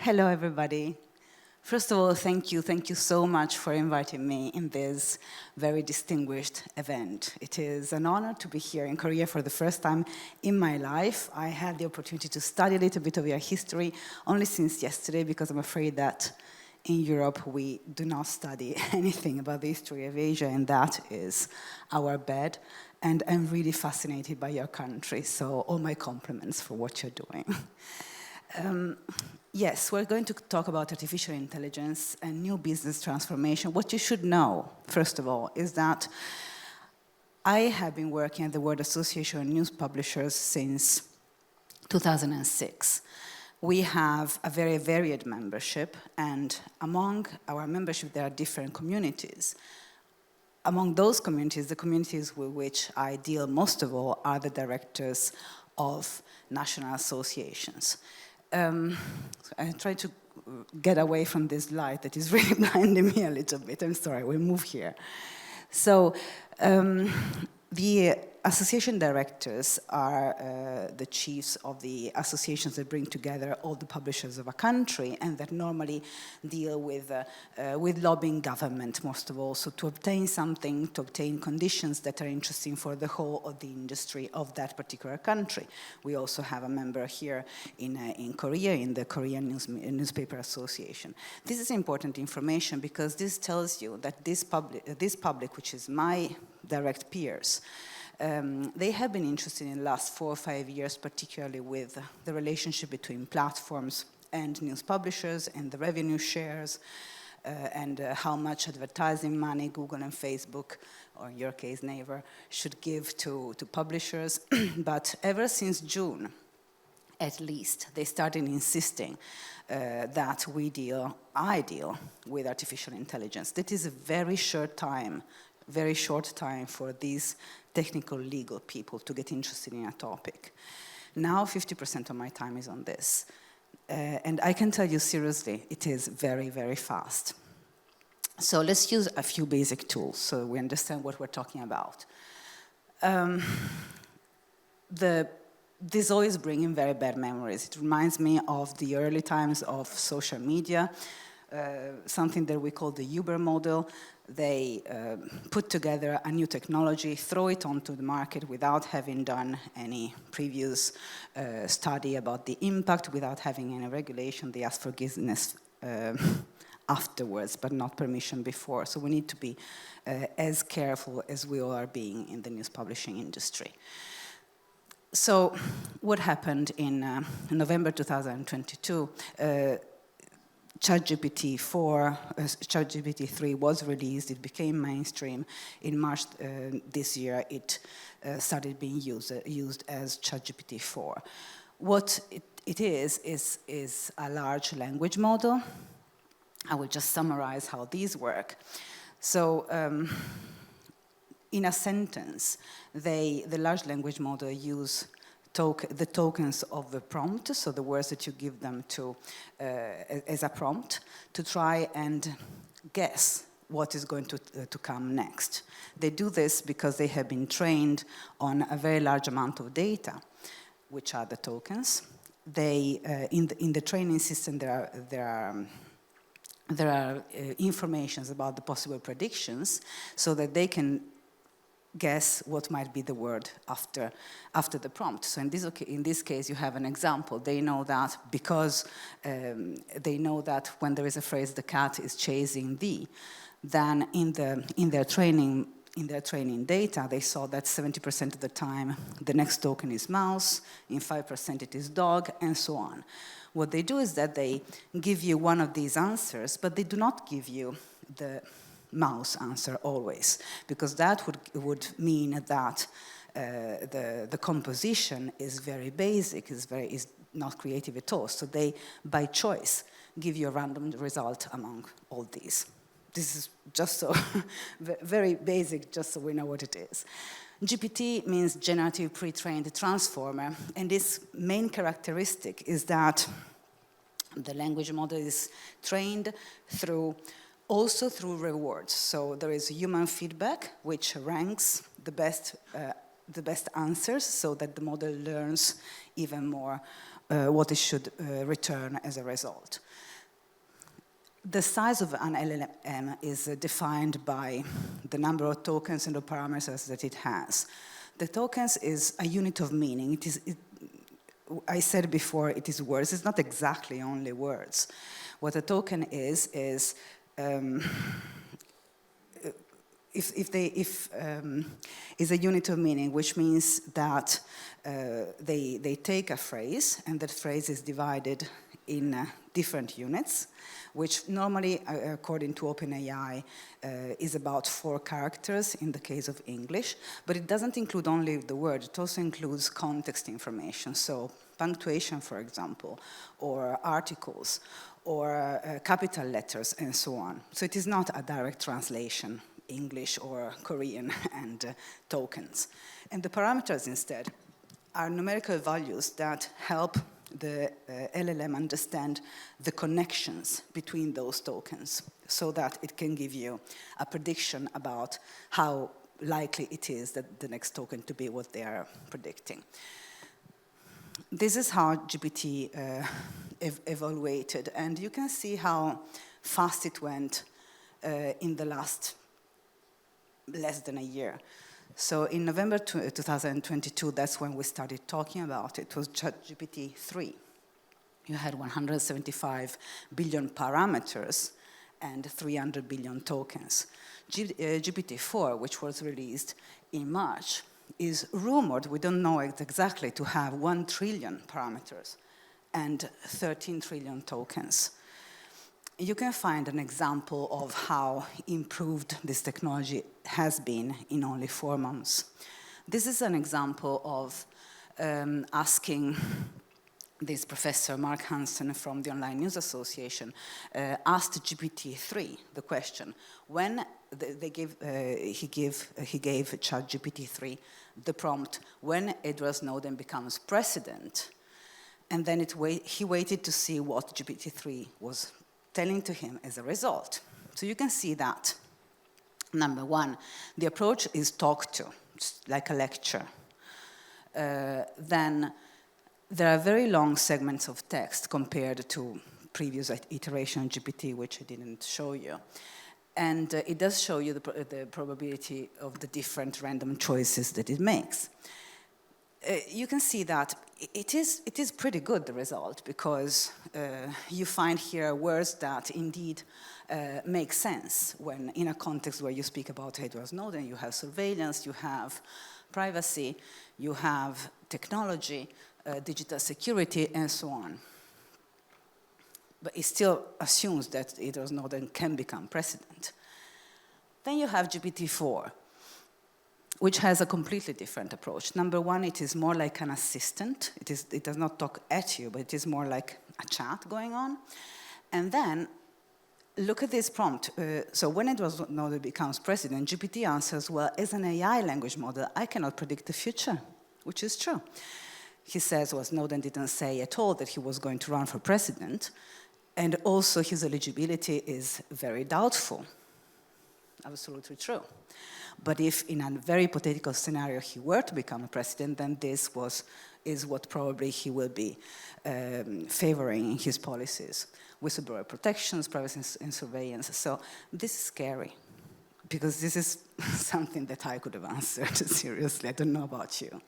Hello, everybody. First of all, thank you so much for inviting me in this very distinguished event. It is an honor to be here in Korea for the first time in my life. I had the opportunity to study a little bit of your history only since yesterday, because I'm afraid that in Europe we do not study anything about the history of Asia, and that is our bad. And I'm really fascinated by your country, so all my compliments for what you're doing. Yes, we're going to talk about artificial intelligence and new business transformation. What you should know, first of all, is that I have been working at the World Association of News Publishers since 2006. We have a very varied membership, and among our membership there are different communities. Among those communities, the communities with which I deal most of all are the directors of national associations. I try to get away from this light that is really blinding me a little bit. I'm sorry, we'll move here. So the association directors are the chiefs of the associations that bring together all the publishers of a country, and that normally deal with lobbying government, most of all, so to obtain something, to obtain conditions that are interesting for the whole of the industry of that particular country. We also have a member here in Korea, in the Korean Newspaper Association. This is important information because this tells you that this public, which is my direct peers, they have been interested in the last 4 or 5 years, particularly with the relationship between platforms and news publishers and the revenue shares and how much advertising money Google and Facebook, or in your case Naver, should give to publishers. But ever since June, at least, they started insisting that I deal with artificial intelligence. That is a very short time for these technical legal people to get interested in a topic. Now 50% of my time is on this. And I can tell you seriously, it is very, very fast. So let's use a few basic tools so we understand what we're talking about. This always brings in very bad memories. It reminds me of the early times of social media, something that we call the Uber model. They put together a new technology, throw it onto the market without having done any previous study about the impact, without having any regulation. They ask forgiveness afterwards, but not permission before. So we need to be as careful as we all are being in the news publishing industry. So what happened in November 2022? ChatGPT 3 was released, it became mainstream. In March this year, it started being used as ChatGPT 4. What it is a large language model. I will just summarize how these work. So in a sentence, the large language model use the tokens of the prompt, so the words that you give them to as a prompt, to try and guess what is going to come next. They do this because they have been trained on a very large amount of data, which are the tokens. They in the training system there are informations about the possible predictions, so that they can guess what might be the word after the prompt. So in this case, you have an example. They know that because they know that when there is a phrase, the cat is chasing thee, then in their training data, they saw that 70% of the time the next token is mouse, in 5% it is dog, and so on. What they do is that they give you one of these answers, but they do not give you the mouse answer always, because that would mean that the composition is very basic, is not creative at all. So they, by choice, give you a random result among all these. This is just so very basic, just so we know what it is. GPT means generative pre-trained transformer, and its main characteristic is that the language model is trained also through rewards. So there is human feedback, which ranks the best answers, so that the model learns even more what it should return as a result. The size of an LLM is defined by the number of tokens and the parameters that it has. The tokens is a unit of meaning. I said before, it is words. It's not exactly only words. What a token is is a unit of meaning, which means that they take a phrase, and that phrase is divided in different units, which normally, according to OpenAI, is about 4 characters in the case of English, but it doesn't include only the word, it also includes context information, so punctuation, for example, or articles, or capital letters, and so on. So it is not a direct translation, English or Korean and tokens. And the parameters instead are numerical values that help the LLM understand the connections between those tokens so that it can give you a prediction about how likely it is that the next token to be what they are predicting. This is how GPT evaluated, and you can see how fast it went in the last less than a year. So in November 2022, that's when we started talking about it. It was ChatGPT 3. You had 175 billion parameters and 300 billion tokens. GPT-4, which was released in March, is rumored, we don't know it exactly, to have 1 trillion parameters and 13 trillion tokens. You can find an example of how improved this technology has been in only 4 months. This is an example of asking this professor, Mark Hansen from the Online News Association, asked GPT-3 the question, when he gave ChatGPT-3 the prompt, when Edward Snowden becomes president, and then he waited to see what GPT-3 was telling to him as a result. So you can see that, number one, the approach is talk to, like a lecture. Then there are very long segments of text compared to previous iteration of GPT, which I didn't show you. And it does show you the probability of the different random choices that it makes. You can see that it is pretty good, the result, because you find here words that indeed make sense when in a context where you speak about Edward Snowden. You have surveillance, you have privacy, you have technology, digital security, and so on. But it still assumes that Edward Snowden can become president. Then you have GPT-4, which has a completely different approach. Number one, it is more like an assistant. It does not talk at you, but it is more like a chat going on. And then, look at this prompt. So when Edward Snowden becomes president, GPT answers, well, as an AI language model, I cannot predict the future, which is true. He says, well, Snowden didn't say at all that he was going to run for president, and also his eligibility is very doubtful. Absolutely true. But if in a very hypothetical scenario he were to become a president, then this is what probably he will be favoring in his policies. Whistleblower protections, privacy and surveillance. So this is scary, because this is something that I could have answered seriously. I don't know about you.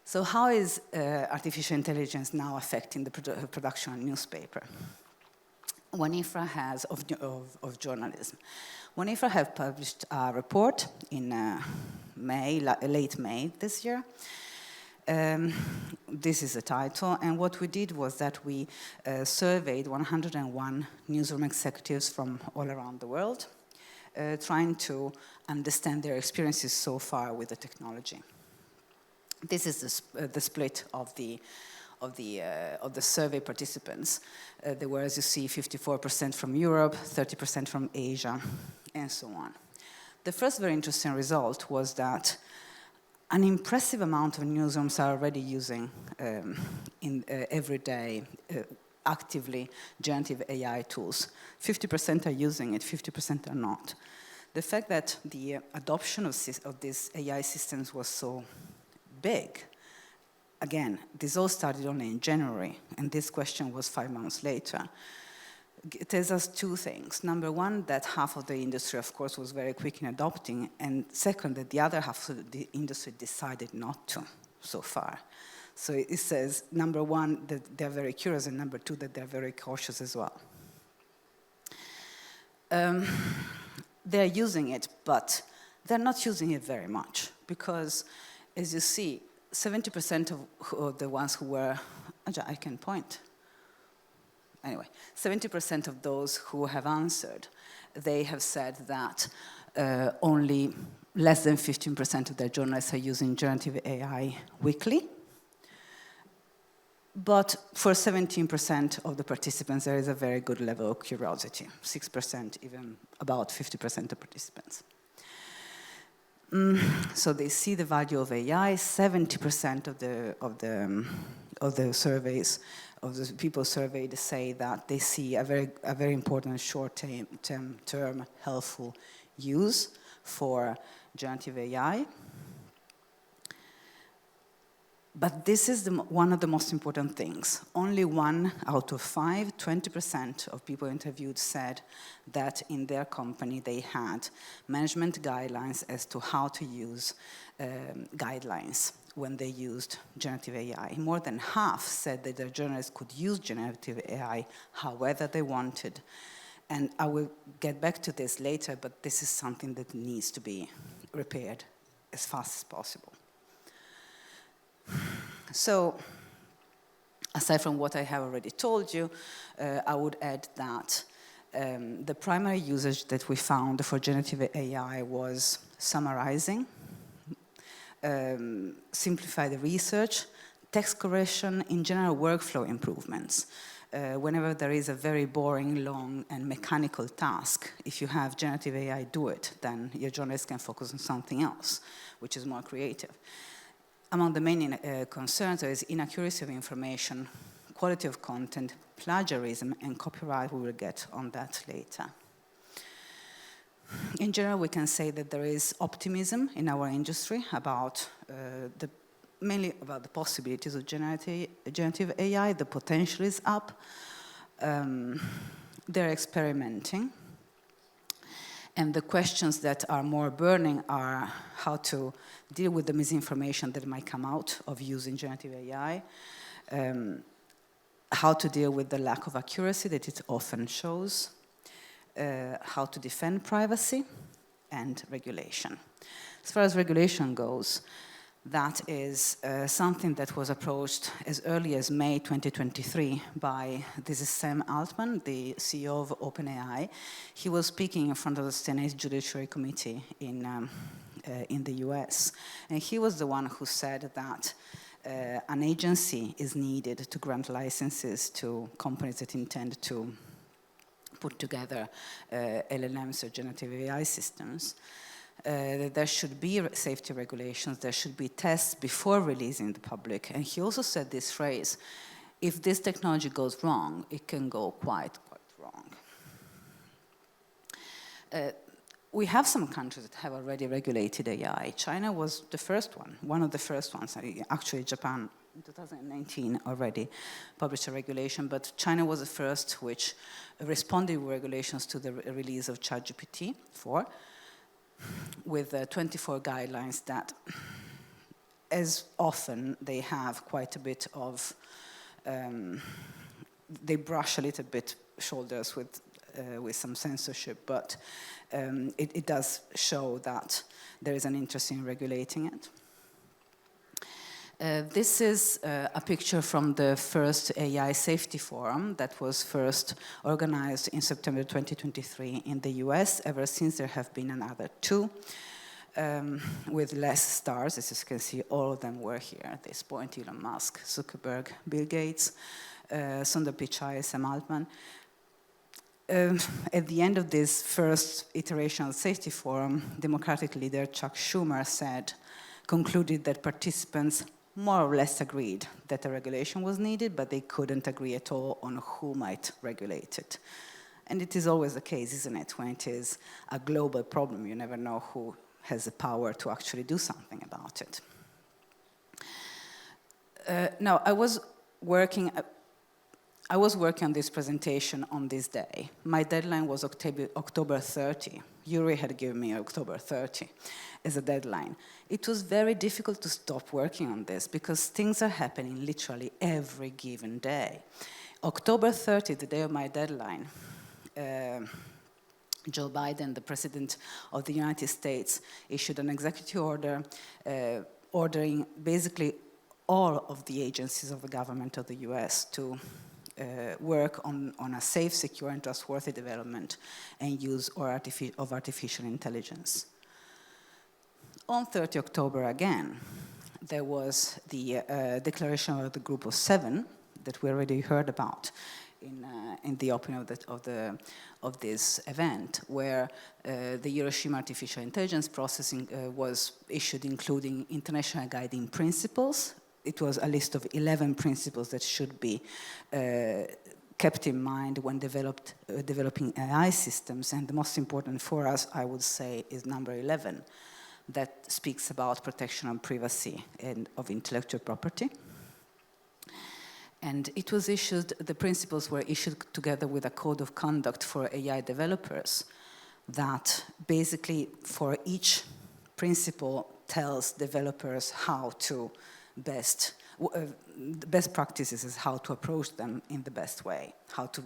So how is artificial intelligence now affecting the production of newspaper? OneInfra has, of journalism. OneInfra have published a report in late May this year. This is the title, and what we did was that we surveyed 101 newsroom executives from all around the world, trying to understand their experiences so far with the technology. This is the split of the survey participants. There were, as you see, 54% from Europe, 30% from Asia, and so on. The first very interesting result was that an impressive amount of newsrooms are already using every day actively generative AI tools. 50% are using it, 50% are not. The fact that the adoption of these AI systems was so big again, this all started only in January, and this question was 5 months later. It tells us two things. Number one, that half of the industry, of course, was very quick in adopting, and second, that the other half of the industry decided not to so far. So it says, number one, that they're very curious, and number two, that they're very cautious as well. They're using it, but they're not using it very much, because, as you see, 70% of the ones who were, I can point. Anyway, 70% of those who have answered, they have said that only less than 15% of their journalists are using generative AI weekly. But for 17% of the participants, there is a very good level of curiosity. 6%, even about 50% of participants. So they see the value of AI. 70% of the surveys, of the people surveyed, say that they see a very important short-term helpful use for generative AI. But this is one of the most important things. Only 1 out of 5, 20% of people interviewed said that in their company they had management guidelines as to how to use guidelines when they used generative AI. More than half said that their journalists could use generative AI however they wanted. And I will get back to this later, but this is something that needs to be repaired as fast as possible. So, aside from what I have already told you, I would add that the primary usage that we found for generative AI was summarizing, simplify the research, text correction, in general workflow improvements. Whenever there is a very boring, long, and mechanical task, if you have generative AI do it, then your journalist can focus on something else, which is more creative. Among the main concerns, there is inaccuracy of information, quality of content, plagiarism, and copyright. We will get on that later. In general, we can say that there is optimism in our industry about mainly about the possibilities of generative AI. The potential is up. They're experimenting. And the questions that are more burning are how to deal with the misinformation that might come out of using generative AI, how to deal with the lack of accuracy that it often shows, how to defend privacy, and regulation. As far as regulation goes, that is something that was approached as early as May 2023 by, this is Sam Altman, the CEO of OpenAI. He was speaking in front of the Senate Judiciary Committee in the US. And he was the one who said that an agency is needed to grant licenses to companies that intend to put together LLMs or generative AI systems. There should be safety regulations, there should be tests before releasing the public. And he also said this phrase, if this technology goes wrong, it can go quite wrong. We have some countries that have already regulated AI. China was the first one of the first ones. Actually, Japan in 2019 already published a regulation, but China was the first which responded with regulations to the release of ChatGPT-4. With 24 guidelines that, as often, they have quite a bit of, they brush a little bit shoulders with some censorship, but it does show that there is an interest in regulating it. This is a picture from the first AI Safety Forum that was first organized in September 2023 in the US. Ever since, there have been another 2 with less stars. As you can see, all of them were here at this point: Elon Musk, Zuckerberg, Bill Gates, Sundar Pichai, Sam Altman. At the end of this first iteration of Safety Forum, Democratic leader Chuck Schumer concluded that participants more or less agreed that a regulation was needed, but they couldn't agree at all on who might regulate it. And it is always the case, isn't it? When it is a global problem, you never know who has the power to actually do something about it. Now, I was working on this presentation on this day. My deadline was October 30. Yuri had given me October 30 as a deadline. It was very difficult to stop working on this because things are happening literally every given day. October 30, the day of my deadline, Joe Biden, the President of the United States, issued an executive order ordering basically all of the agencies of the government of the US to work on a safe, secure, and trustworthy development and use of artificial intelligence. On 30 October again, there was the declaration of the Group of Seven that we already heard about in the opening of this event, where the Hiroshima Artificial Intelligence Processing was issued, including international guiding principles. It was a list of 11 principles that should be kept in mind when developing AI systems, and the most important for us, I would say, is number 11, that speaks about protection of privacy and of intellectual property. And it was issued, the principles were issued together with a code of conduct for AI developers that basically for each principle tells developers how to best practices is how to approach them in the best way, how to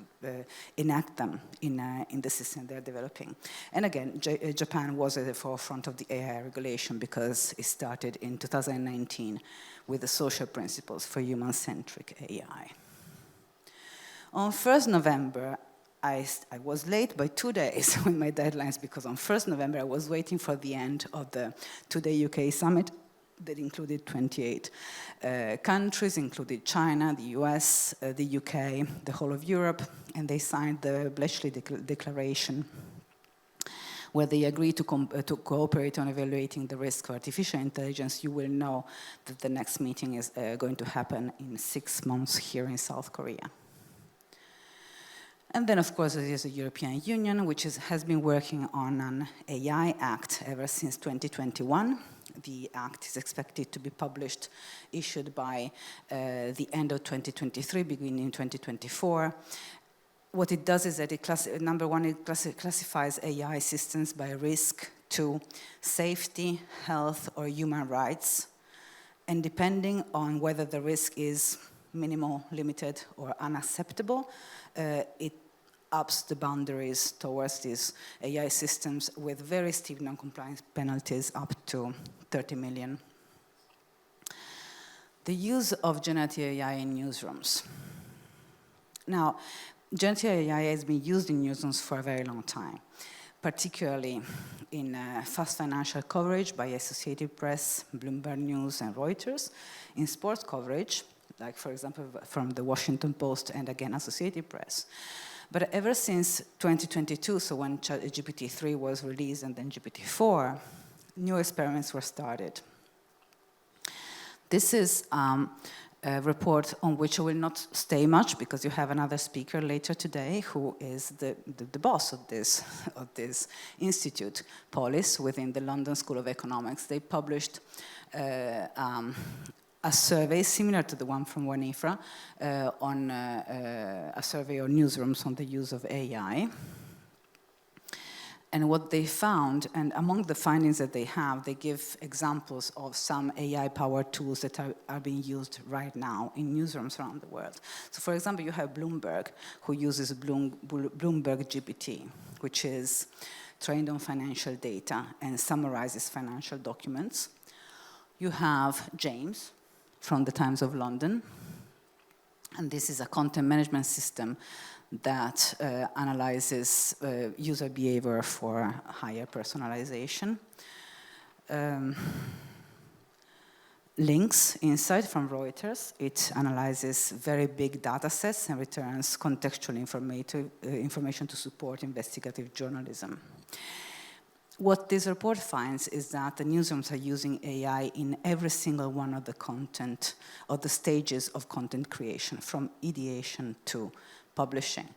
enact them in the system they're developing. And again, Japan was at the forefront of the AI regulation because it started in 2019 with the social principles for human-centric AI. On 1st November, I was late by 2 days with my deadlines because on 1st November I was waiting for the end of the two-day UK summit that included 28 countries, included China, the US, the UK, the whole of Europe, and they signed the Bletchley Declaration, where they agreed to cooperate on evaluating the risk of artificial intelligence. You will know that the next meeting is going to happen in 6 months here in South Korea. And then, of course, there is the European Union, which has been working on an AI Act ever since 2021. The Act is expected to be issued by the end of 2023, beginning in 2024. What it does is that number one, it classifies AI systems by risk to safety, health, or human rights. And depending on whether the risk is minimal, limited, or unacceptable, it ups the boundaries towards these AI systems with very steep non-compliance penalties up to 30 million. The use of generative AI in newsrooms. Now, generative AI has been used in newsrooms for a very long time, particularly in fast financial coverage by Associated Press, Bloomberg News, and Reuters, in sports coverage, like, for example, from the Washington Post and, again, Associated Press. But ever since 2022, so when GPT-3 was released and then GPT-4, new experiments were started. This is a report on which I will not stay much because you have another speaker later today who is the boss of this institute, Polis, within the London School of Economics. They published a survey similar to the one from WANIFRA on a survey of newsrooms on the use of AI. And what they found, and among the findings that they have, they give examples of some AI-powered tools that are being used right now in newsrooms around the world. So for example, you have Bloomberg, who uses Bloomberg GPT, which is trained on financial data and summarizes financial documents. You have James, from the Times of London, and this is a content management system that analyzes user behavior for higher personalization. Links Insight from Reuters. It analyzes very big data sets and returns contextual information to support investigative journalism. What this report finds is that the newsrooms are using AI in every single one of the content, or the stages of content creation, from ideation to publishing.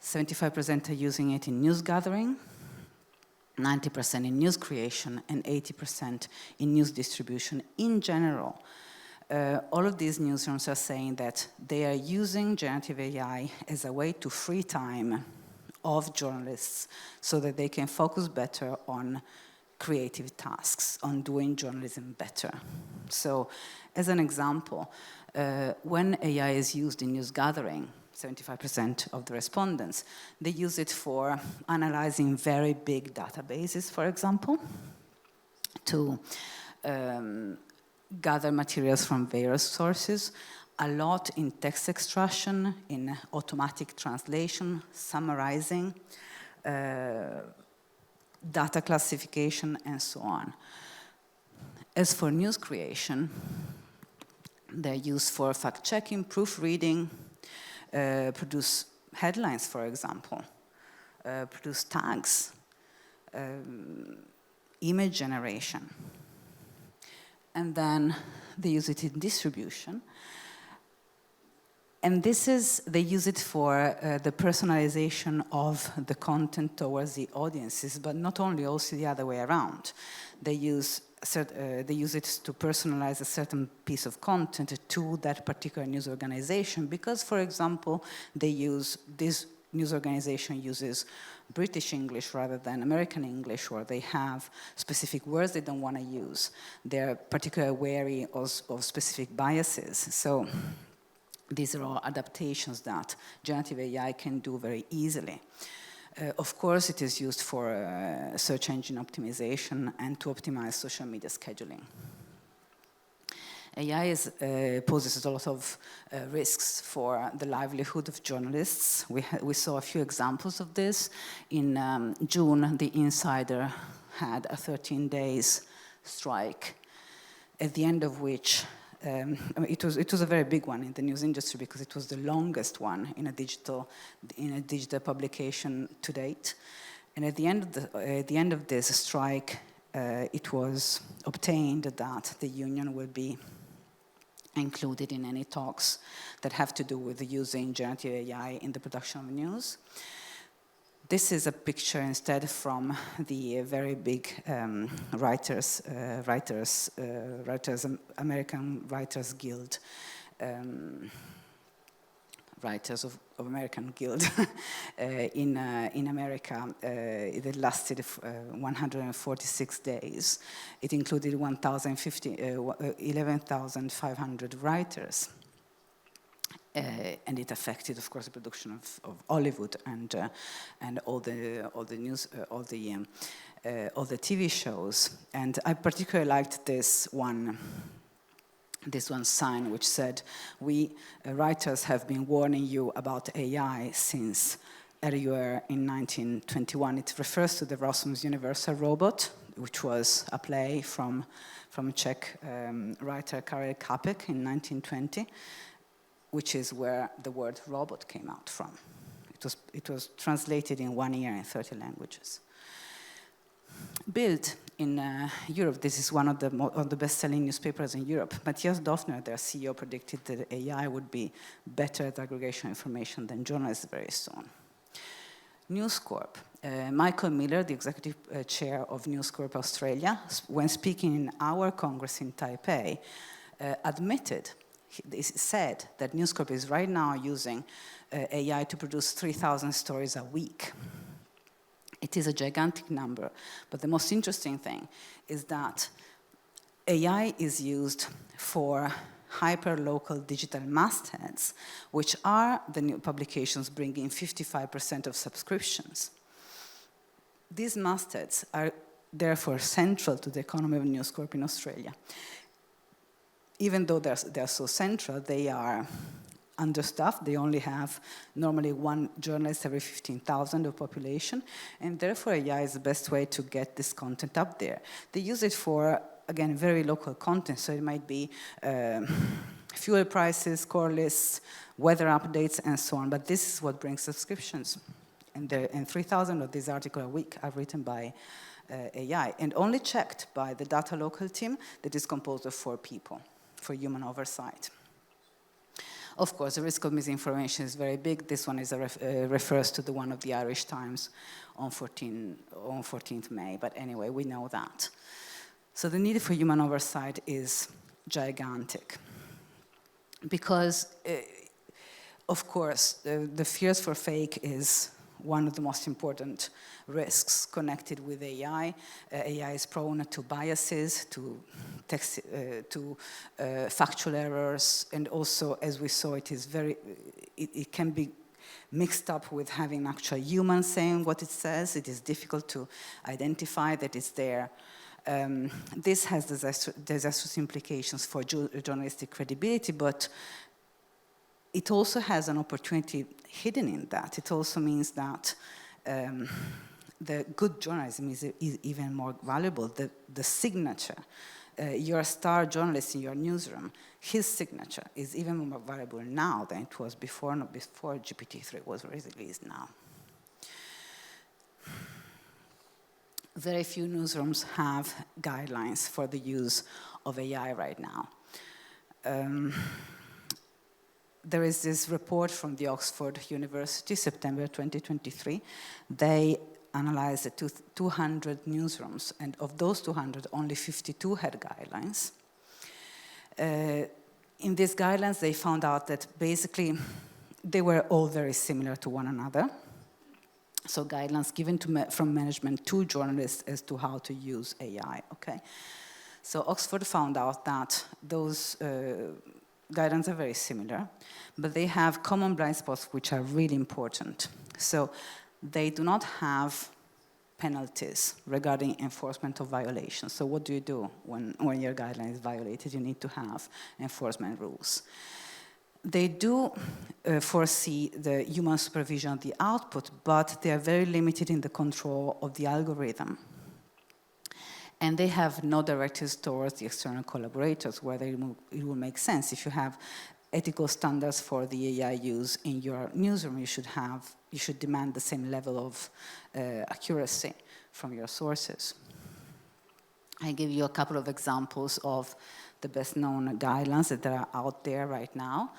75% are using it in news gathering, 90% in news creation, and 80% in news distribution in general. all of these newsrooms are saying that they are using generative AI as a way to free time of journalists so that they can focus better on creative tasks, on doing journalism better. So, as an example, when AI is used in news gathering, 75% of the respondents, they use it for analyzing very big databases, for example, to gather materials from various sources, a lot in text extraction, in automatic translation, summarizing, data classification, and so on. As for news creation, they're used for fact-checking, proofreading, produce headlines, for example, produce tags, image generation. And then they use it in distribution. And they use it for the personalization of the content towards the audiences, but not only, also the other way around. They use it to personalize a certain piece of content to that particular news organization because, for example, this news organization uses British English rather than American English, or they have specific words they don't want to use. They're particularly wary of specific biases. So these are all adaptations that generative AI can do very easily. Of course, it is used for search engine optimization and to optimize social media scheduling. AI poses a lot of risks for the livelihood of journalists. We saw a few examples of this. In June, The Insider had a 13 days strike, at the end of which it was a very big one in the news industry because it was the longest one in a digital publication to date. And at the end of this strike, it was obtained that the union will be included in any talks that have to do with using generative AI in the production of news. This is a picture instead from the very big American Writers Guild, Writers of American Guild in America. It lasted 146 days. It included 11,500 writers. And it affected, of course, the production of Hollywood and all the TV shows. And I particularly liked this one sign which said, "We writers have been warning you about AI since earlier in 1921." It refers to the Rossum's Universal Robot, which was a play from Czech writer Karel Čapek in 1920. Which is where the word robot came out from. It was translated in 1 year in 30 languages. Bild in Europe, this is one of the best-selling newspapers in Europe. Matthias Döpfner, their CEO, predicted that AI would be better at aggregation information than journalists very soon. News Corp. Michael Miller, the executive chair of News Corp Australia, when speaking in our Congress in Taipei, said that News Corp is right now using AI to produce 3,000 stories a week. It is a gigantic number, but the most interesting thing is that AI is used for hyper-local digital mastheads, which are the new publications bringing 55% of subscriptions. These mastheads are therefore central to the economy of News Corp in Australia. Even though they're so central, they are understaffed. They only have normally one journalist every 15,000 of population, and therefore AI is the best way to get this content up there. They use it for, again, very local content, so it might be fuel prices, core lists, weather updates, and so on, but this is what brings subscriptions. And 3,000 of these articles a week are written by AI, and only checked by the data local team that is composed of 4 people. For human oversight. Of course, the risk of misinformation is very big. This one refers to the one of the Irish Times on 14th May, but anyway, we know that. So the need for human oversight is gigantic. because, of course, the fears for fake is one of the most important risks connected with AI. AI is prone to biases, to factual errors, and also, as we saw, it can be mixed up with having actual humans saying what it says. It is difficult to identify that it's there. This has disastrous implications for journalistic credibility, but it also has an opportunity hidden in that. It also means that the good journalism is even more valuable. The signature, your star journalist in your newsroom, his signature is even more valuable now than it was before, not before GPT-3 was released now. Very few newsrooms have guidelines for the use of AI right now. There is this report from the Oxford University, September 2023. They analyzed the 200 newsrooms, and of those 200, only 52 had guidelines. In these guidelines, they found out that basically they were all very similar to one another. So guidelines given from management to journalists as to how to use AI, okay? So Oxford found out that those guidelines are very similar, but they have common blind spots which are really important. So they do not have penalties regarding enforcement of violations. So what do you do when your guideline is violated? You need to have enforcement rules. They do foresee the human supervision of the output, but they are very limited in the control of the algorithm. And they have no directives towards the external collaborators, whether it will make sense. If you have ethical standards for the AI use in your newsroom, you should demand the same level of accuracy from your sources. I give you a couple of examples of the best known guidelines that are out there right now.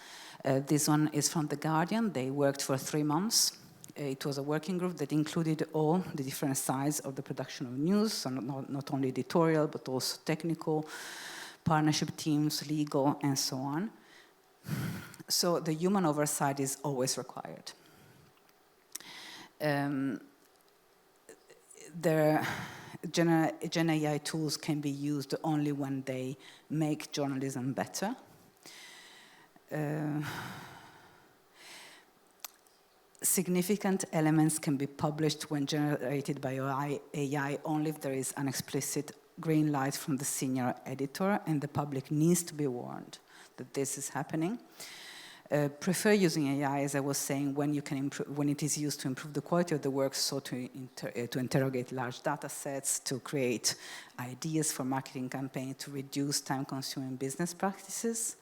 This one is from The Guardian. They worked for 3 months. It was a working group that included all the different sides of the production of news, so not only editorial, but also technical, partnership teams, legal, and so on. So the human oversight is always required. Gen AI tools can be used only when they make journalism better. Significant elements can be published when generated by AI only if there is an explicit green light from the senior editor, and the public needs to be warned that this is happening. Prefer using AI, as I was saying, when it is used to improve the quality of the work, so to interrogate large data sets, to create ideas for marketing campaigns, to reduce time-consuming business practices.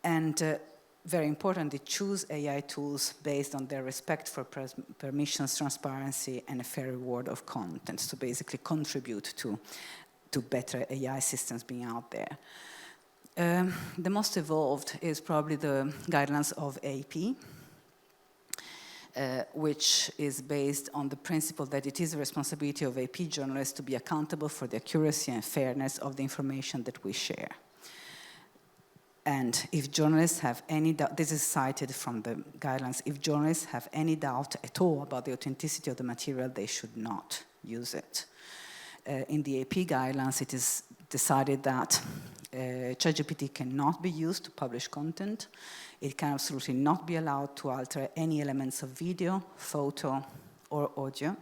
And very importantly, choose AI tools based on their respect for permissions, transparency, and a fair reward of content, so basically contribute to better AI systems being out there. The most evolved is probably the guidelines of AP, which is based on the principle that it is the responsibility of AP journalists to be accountable for the accuracy and fairness of the information that we share. And if journalists have any doubt, this is cited from the guidelines, if journalists have any doubt at all about the authenticity of the material, they should not use it. In the AP guidelines, it is decided that ChatGPT cannot be used to publish content. It can absolutely not be allowed to alter any elements of video, photo, or audio.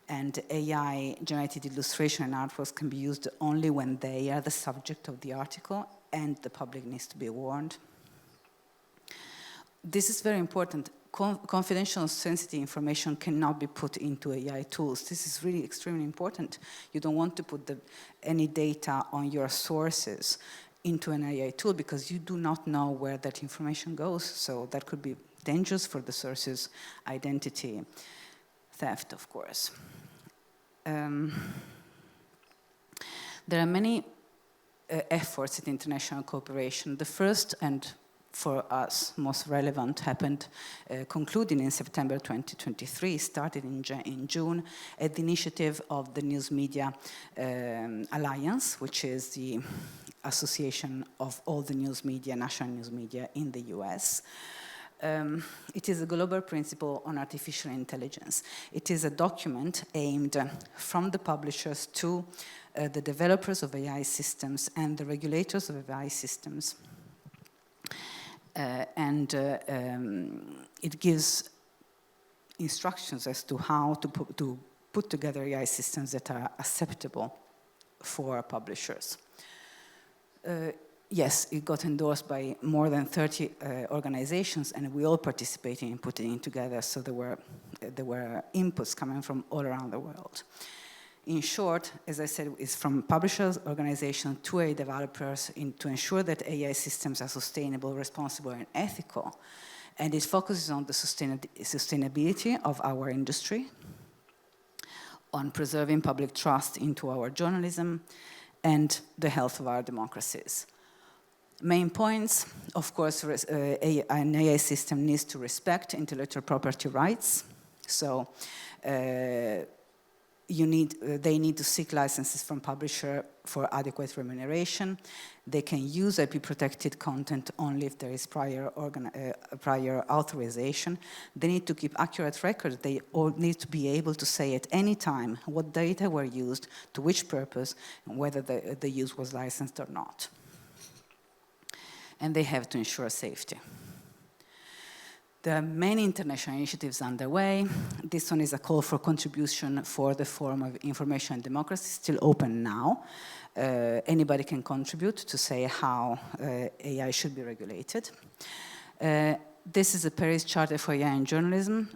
And AI-generated illustration and artworks can be used only when they are the subject of the article, and the public needs to be warned. This is very important. Confidential, sensitive information cannot be put into AI tools. This is really extremely important. You don't want to put any data on your sources into an AI tool because you do not know where that information goes. So that could be dangerous for the source's identity theft, of course. There are many efforts at international cooperation. The first, and for us most relevant, concluding in September 2023, started in June at the initiative of the News Media Alliance, which is the association of all the news media, national news media in the US. It is a global principle on artificial intelligence. It is a document aimed from the publishers to the developers of AI systems and the regulators of AI systems. It gives instructions as to how to put together AI systems that are acceptable for publishers. Yes, it got endorsed by more than 30 organizations, and we all participated in putting it together, so there were inputs coming from all around the world. In short, as I said, it's from publishers, organizations, to AI developers to ensure that AI systems are sustainable, responsible, and ethical. And it focuses on the sustainability of our industry, on preserving public trust into our journalism, and the health of our democracies. Main points, of course, an AI system needs to respect intellectual property rights. So they need to seek licenses from publisher for adequate remuneration. They can use IP-protected content only if there is prior authorization. They need to keep accurate records. They all need to be able to say at any time what data were used, to which purpose, and whether the use was licensed or not. And they have to ensure safety. There are many international initiatives underway. This one is a call for contribution for the Forum of Information and Democracy, still open now. Anybody can contribute to say how AI should be regulated. This is a Paris Charter for AI and Journalism.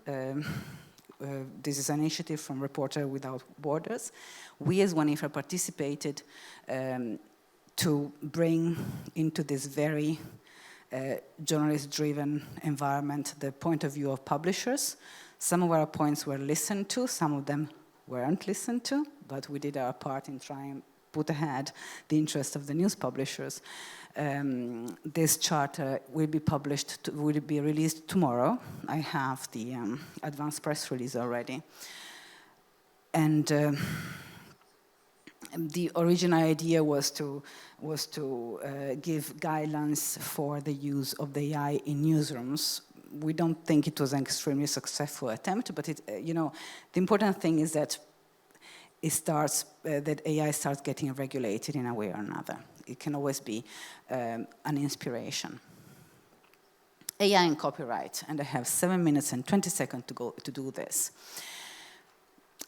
This is an initiative from Reporters Without Borders. We as OneInfra participated to bring into this very journalist-driven environment the point of view of publishers. Some of our points were listened to, some of them weren't listened to, but we did our part in trying to put ahead the interest of the news publishers. This charter will be published, will be released tomorrow. I have the advanced press release already. And the original idea was to give guidelines for the use of the AI in newsrooms. We don't think it was an extremely successful attempt, but the important thing is that that AI starts getting regulated in a way or another. It can always be an inspiration. AI and copyright, and I have 7 minutes and 20 seconds to do this.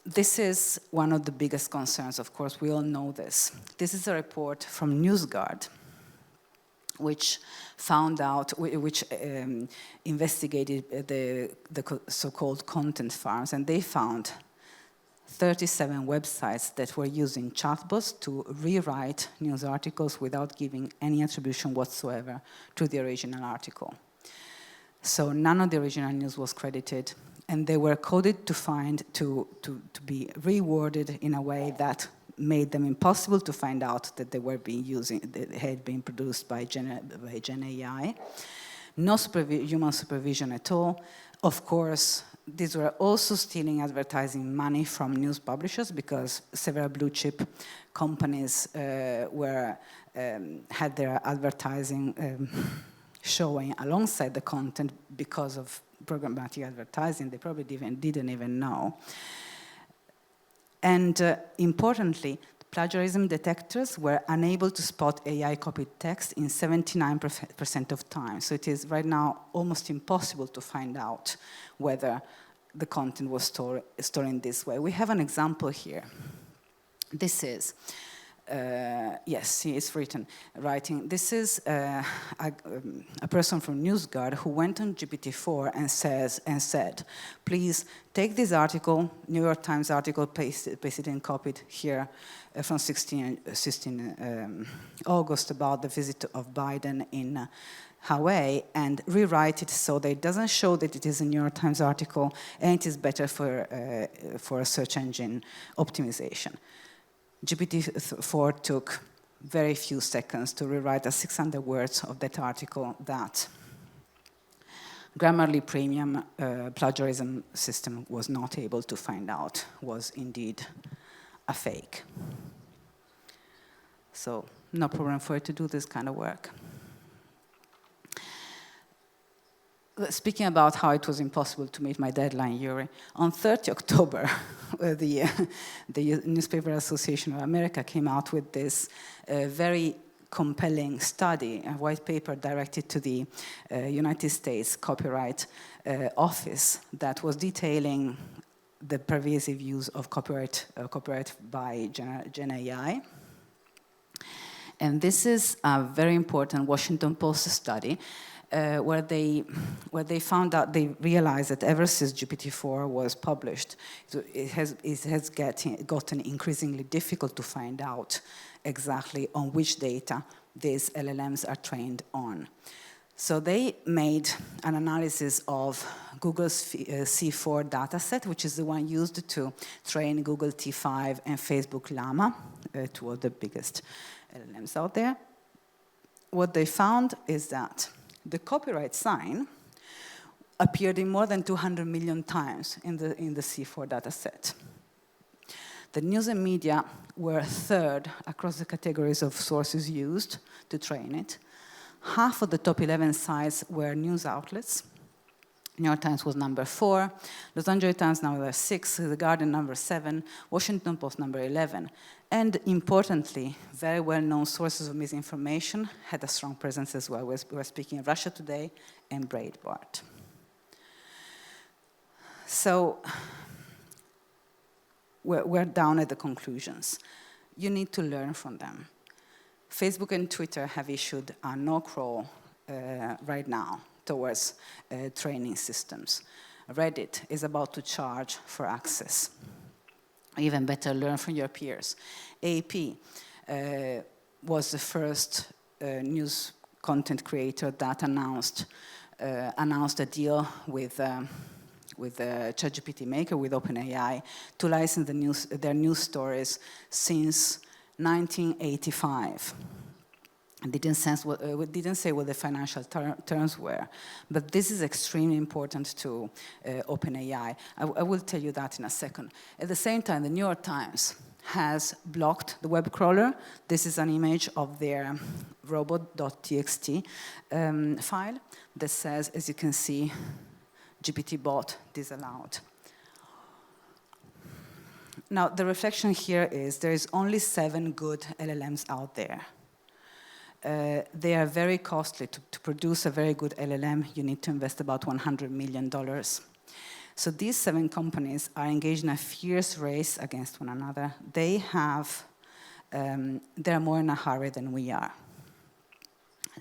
This is one of the biggest concerns, of course, we all know this. This is a report from NewsGuard, which found out, which investigated the so-called content farms, and they found 37 websites that were using chatbots to rewrite news articles without giving any attribution whatsoever to the original article. So none of the original news was credited, and they were coded to be reworded in a way that made them impossible to find out that they were had been produced by Gen AI. No human supervision at all. Of course, these were also stealing advertising money from news publishers because several blue chip companies had their advertising showing alongside the content because of programmatic advertising. They probably didn't even know. And importantly, plagiarism detectors were unable to spot AI copied text in 79% of time. So it is right now almost impossible to find out whether the content was stored in this way. We have an example here. This is, yes, it's writing. This is a person from NewsGuard who went on GPT-4 and said, please take this article, New York Times article, pasted and copied here from 16 August about the visit of Biden in Hawaii, and rewrite it so that it doesn't show that it is a New York Times article, and it is better for a search engine optimization. GPT-4 took very few seconds to rewrite 600 words of that article that Grammarly Premium plagiarism system was not able to find out was indeed a fake. So no problem for it to do this kind of work. Speaking about how it was impossible to meet my deadline, Yuri, on 30 October, the Newspaper Association of America came out with this very compelling study, a white paper directed to the United States Copyright Office that was detailing the pervasive use of copyright by Gen AI. And this is a very important Washington Post study where they found out, they realized that ever since GPT-4 was published, it has gotten increasingly difficult to find out exactly on which data these LLMs are trained on. So they made an analysis of Google's C4 dataset, which is the one used to train Google T5 and Facebook Llama, two of the biggest LLMs out there. What they found is that the copyright sign appeared in more than 200 million times in the C4 dataset. The news and media were third across the categories of sources used to train it. Half of the top 11 sites were news outlets. New York Times was number 4, Los Angeles Times number 6, The Guardian number 7, Washington Post number 11. And importantly, very well-known sources of misinformation had a strong presence as well. We're speaking of Russia Today and Breitbart. So we're down at the conclusions. You need to learn from them. Facebook and Twitter have issued a no-crawl right now towards training systems. Reddit is about to charge for access. Even better, learn from your peers. AP was the first news content creator that announced a deal with ChatGPT Maker, with OpenAI, to license their news stories since 1985. Didn't say what the financial terms were, but this is extremely important to OpenAI. I will tell you that in a second. At the same time, the New York Times has blocked the web crawler. This is an image of their robot.txt file that says, as you can see, GPT bot disallowed. Now, the reflection here is there is only 7 good LLMs out there. They are very costly. To produce a very good LLM, you need to invest about $100 million. So these 7 companies are engaged in a fierce race against one another. They're more in a hurry than we are.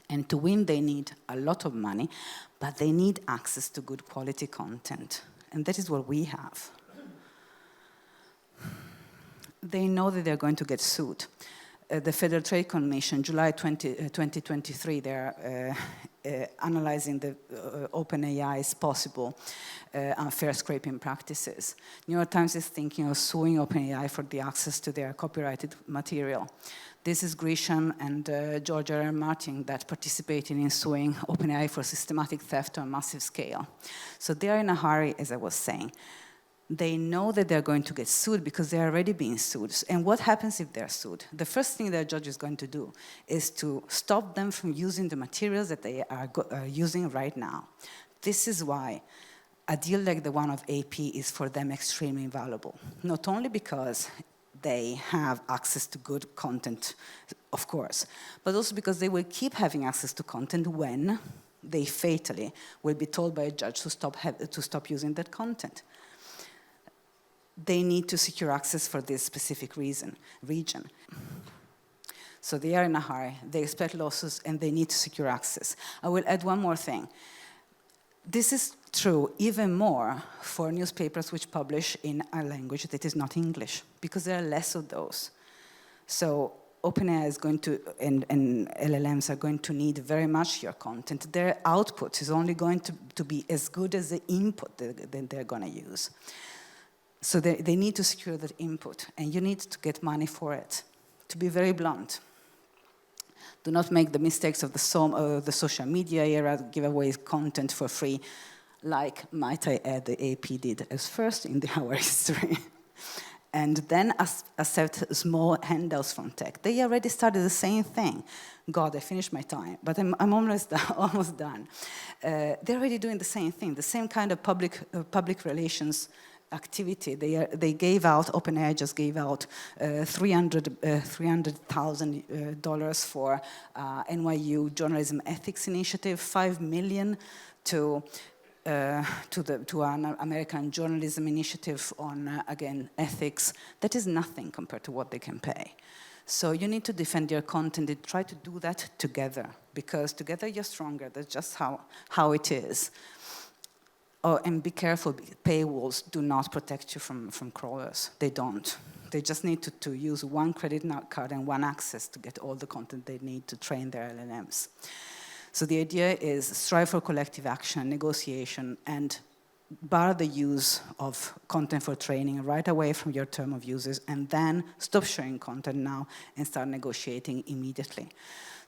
And to win, they need a lot of money, but they need access to good quality content. And that is what we have. They know that they're going to get sued. The Federal Trade Commission, July 2023, they're analyzing the OpenAI's possible unfair scraping practices. New York Times is thinking of suing OpenAI for the access to their copyrighted material. This is Grisham and George R. R. Martin that participated in suing OpenAI for systematic theft on a massive scale. So they are in a hurry, as I was saying. They know that they're going to get sued because they're already being sued. And what happens if they're sued? The first thing that a judge is going to do is to stop them from using the materials that they are using right now. This is why a deal like the one of AP is for them extremely valuable. Not only because they have access to good content, of course, but also because they will keep having access to content when they fatally will be told by a judge to stop using that content. They need to secure access for this specific region. So they are in a hurry, they expect losses, and they need to secure access. I will add one more thing. This is true even more for newspapers which publish in a language that is not English, because there are less of those. So OpenAI is going to, and LLMs are going to need very much your content. Their output is only going to be as good as the input that they're going to use. So they need to secure that input, and you need to get money for it. To be very blunt, do not make the mistakes of the social media era, give away content for free, like, might I add, the AP did as first in our history. and then accept small handouts from tech. They already started the same thing. God, I finished my time, but I'm almost done. They're already doing the same thing, the same kind of public relations activity. They gave out, OpenAI just gave out $300,000 for NYU Journalism Ethics Initiative, $5 million to an American journalism initiative on, again, ethics. That is nothing compared to what they can pay. So you need to defend your content and try to do that together, because together you're stronger. That's just how it is. Oh, and be careful, paywalls do not protect you from crawlers. They don't. They just need to use one credit card and one access to get all the content they need to train their LLMs. So the idea is strive for collective action, negotiation, and bar the use of content for training right away from your term of users, and then stop sharing content now and start negotiating immediately.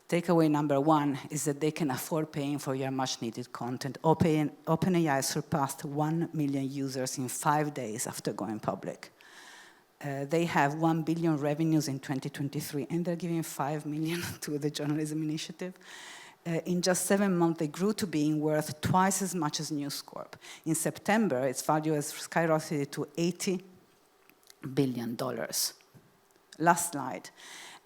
Takeaway number one is that they can afford paying for your much-needed content. OpenAI surpassed 1 million users in 5 days after going public. They have 1 billion revenues in 2023, and they're giving 5 million to the journalism initiative. In just 7 months, they grew to being worth twice as much as News Corp. In September, its value has skyrocketed to $80 billion. Last slide.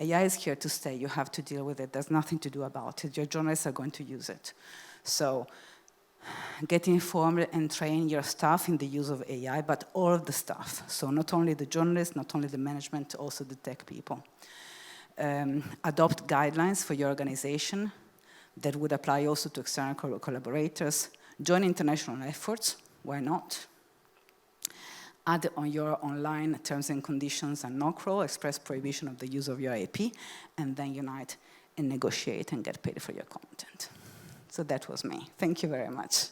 AI is here to stay. You have to deal with it. There's nothing to do about it. Your journalists are going to use it. So get informed and train your staff in the use of AI, but all of the staff. So not only the journalists, not only the management, also the tech people. Adopt guidelines for your organization that would apply also to external collaborators. Join international efforts. Why not? Add on your online terms and conditions and no crawl, express prohibition of the use of your IP, and then unite and negotiate and get paid for your content. So that was me. Thank you very much.